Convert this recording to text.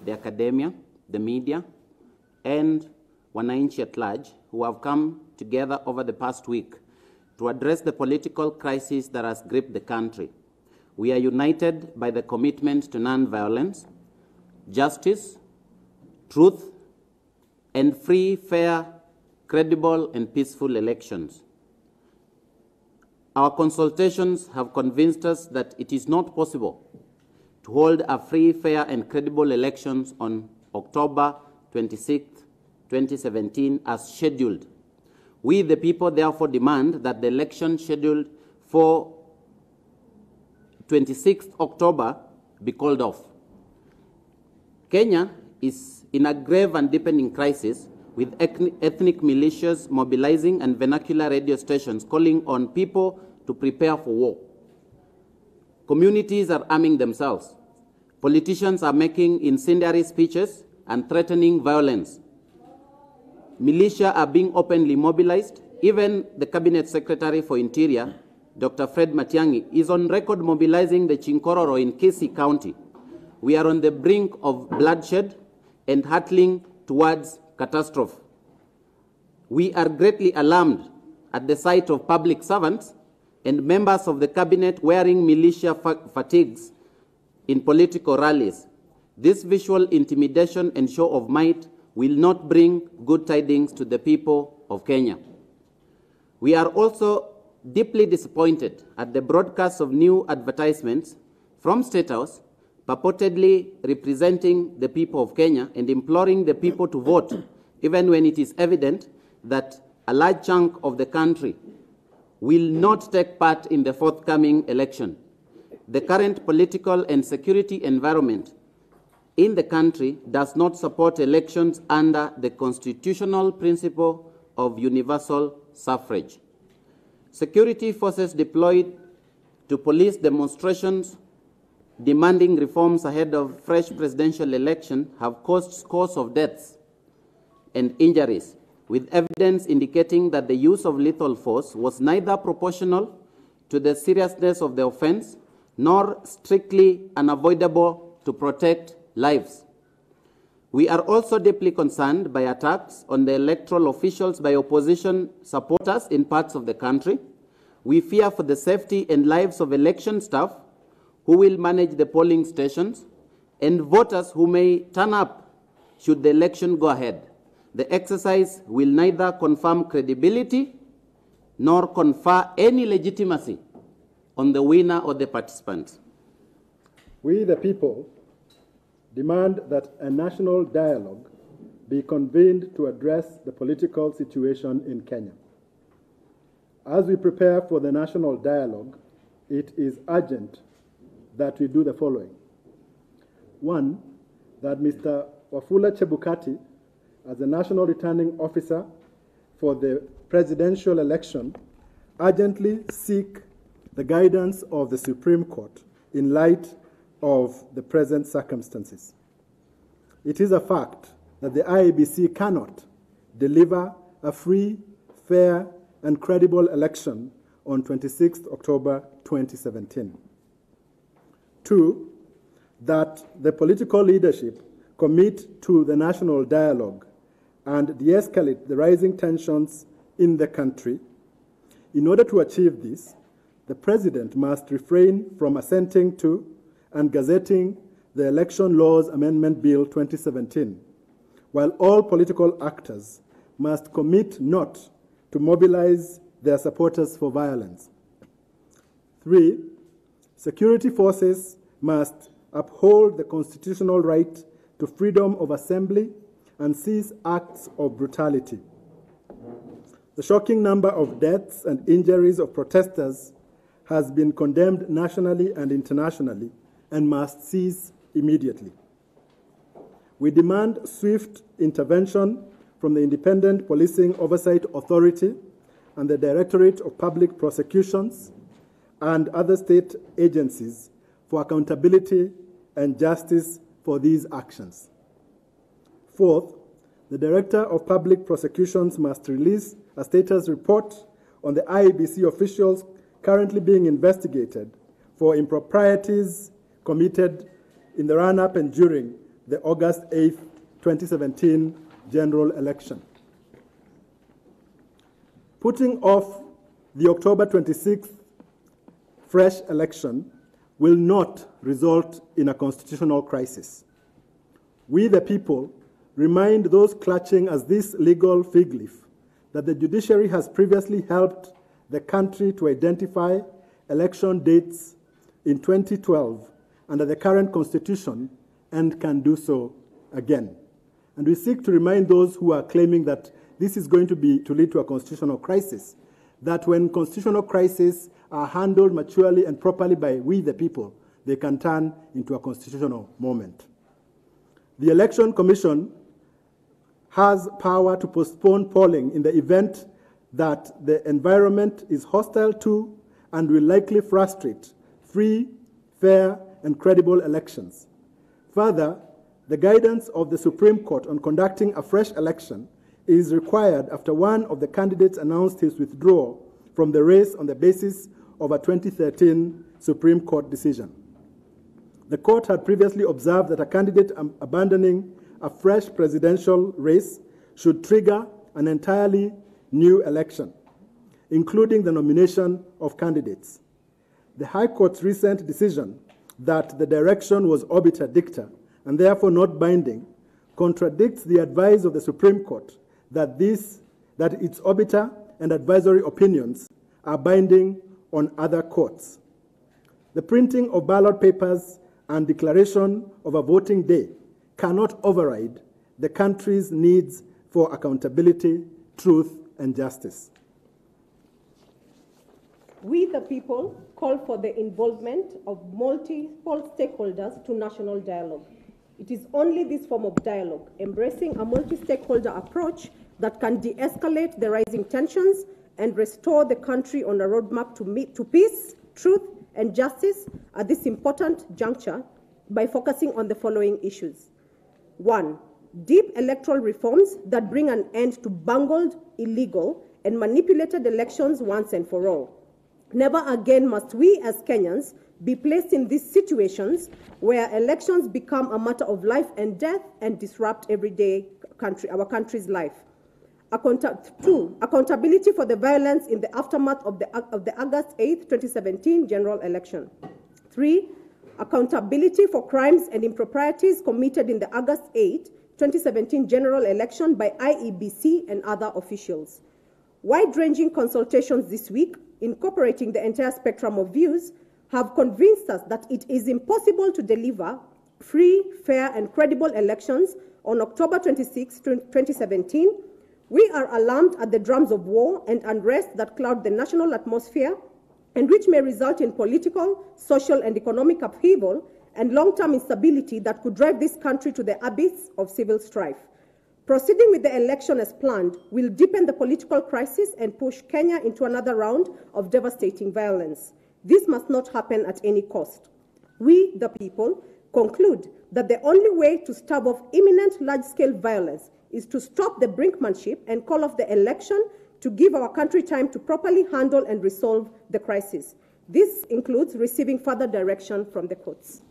the academia, the media, and wananchi at large who have come together over the past week to address the political crisis that has gripped the country. We are united by the commitment to non-violence, justice, truth, and free, fair, credible, and peaceful elections. Our consultations have convinced us that it is not possible to hold a free, fair, and credible elections on October 26, 2017 as scheduled. We, the people, therefore demand that the election scheduled for 26th October be called off. Kenya is in a grave and deepening crisis, with ethnic militias mobilizing and vernacular radio stations calling on people to prepare for war. Communities are arming themselves. Politicians are making incendiary speeches and threatening violence. Militia are being openly mobilized. Even the Cabinet Secretary for Interior, Dr. Fred Matiang'i, is on record mobilizing the Chinkororo in Kisii County. We are on the brink of bloodshed and hurtling towards catastrophe. We are greatly alarmed at the sight of public servants and members of the cabinet wearing militia fatigues in political rallies. This visual intimidation and show of might will not bring good tidings to the people of Kenya. We are also deeply disappointed at the broadcast of new advertisements from State House purportedly representing the people of Kenya and imploring the people to vote, even when it is evident that a large chunk of the country will not take part in the forthcoming election. The current political and security environment in the country does not support elections under the constitutional principle of universal suffrage. Security forces deployed to police demonstrations demanding reforms ahead of fresh presidential election have caused scores of deaths and injuries, with evidence indicating that the use of lethal force was neither proportional to the seriousness of the offense nor strictly unavoidable to protect lives. We are also deeply concerned by attacks on the electoral officials by opposition supporters in parts of the country. We fear for the safety and lives of election staff who will manage the polling stations and voters who may turn up should the election go ahead. The exercise will neither confirm credibility nor confer any legitimacy on the winner or the participants. We, the people, demand that a national dialogue be convened to address the political situation in Kenya. As we prepare for the national dialogue, it is urgent that we do the following. One, that Mr. Wafula Chebukati, as the National Returning Officer for the presidential election, urgently seek the guidance of the Supreme Court in light of the present circumstances. It is a fact that the IEBC cannot deliver a free, fair, and credible election on 26 October 2017. Two, that the political leadership commit to the national dialogue and de-escalate the rising tensions in the country. In order to achieve this, the President must refrain from assenting to and gazetting the Election Laws Amendment Bill 2017, while all political actors must commit not to mobilize their supporters for violence. Three, security forces must uphold the constitutional right to freedom of assembly and cease acts of brutality. The shocking number of deaths and injuries of protesters has been condemned nationally and internationally and must cease immediately. We demand swift intervention from the Independent Policing Oversight Authority and the Directorate of Public Prosecutions and other state agencies for accountability and justice for these actions. Fourth, the Director of Public Prosecutions must release a status report on the IEBC officials currently being investigated for improprieties committed in the run-up and during the August 8, 2017 general election. Putting off the October 26th fresh election will not result in a constitutional crisis. We, the people, remind those clutching at this legal fig leaf that the judiciary has previously helped the country to identify election dates in 2012 under the current constitution and can do so again. And we seek to remind those who are claiming that this is going to lead to a constitutional crisis, that when constitutional crises are handled maturely and properly by we, the people, they can turn into a constitutional moment. The Election Commission has power to postpone polling in the event that the environment is hostile to and will likely frustrate free, fair, and credible elections. Further, the guidance of the Supreme Court on conducting a fresh election is required after one of the candidates announced his withdrawal from the race on the basis of a 2013 Supreme Court decision. The court had previously observed that a candidate abandoning a fresh presidential race should trigger an entirely new election, including the nomination of candidates. The High Court's recent decision that the direction was obiter dicta and therefore not binding contradicts the advice of the Supreme Court that its obiter and advisory opinions are binding on other courts. The printing of ballot papers and declaration of a voting day cannot override the country's needs for accountability, truth, and justice. We, the people, call for the involvement of multiple stakeholders to national dialogue. It is only this form of dialogue, embracing a multi-stakeholder approach, that can de-escalate the rising tensions and restore the country on a roadmap to peace, truth, and justice at this important juncture by focusing on the following issues. 1, deep electoral reforms that bring an end to bungled, illegal, and manipulated elections once and for all. Never again must we as Kenyans be placed in these situations where elections become a matter of life and death and disrupt our country's life. 2, accountability for the violence in the aftermath of the August 8, 2017 general election. 3, accountability for crimes and improprieties committed in the August 8, 2017 general election by IEBC and other officials. Wide-ranging consultations this week, incorporating the entire spectrum of views, have convinced us that it is impossible to deliver free, fair, and credible elections on October 26, 2017. We are alarmed at the drums of war and unrest that cloud the national atmosphere and which may result in political, social, and economic upheaval and long-term instability that could drive this country to the abyss of civil strife. Proceeding with the election as planned will deepen the political crisis and push Kenya into another round of devastating violence. This must not happen at any cost. We, the people, conclude that the only way to stave off imminent large-scale violence is to stop the brinkmanship and call off the election to give our country time to properly handle and resolve the crisis. This includes receiving further direction from the courts.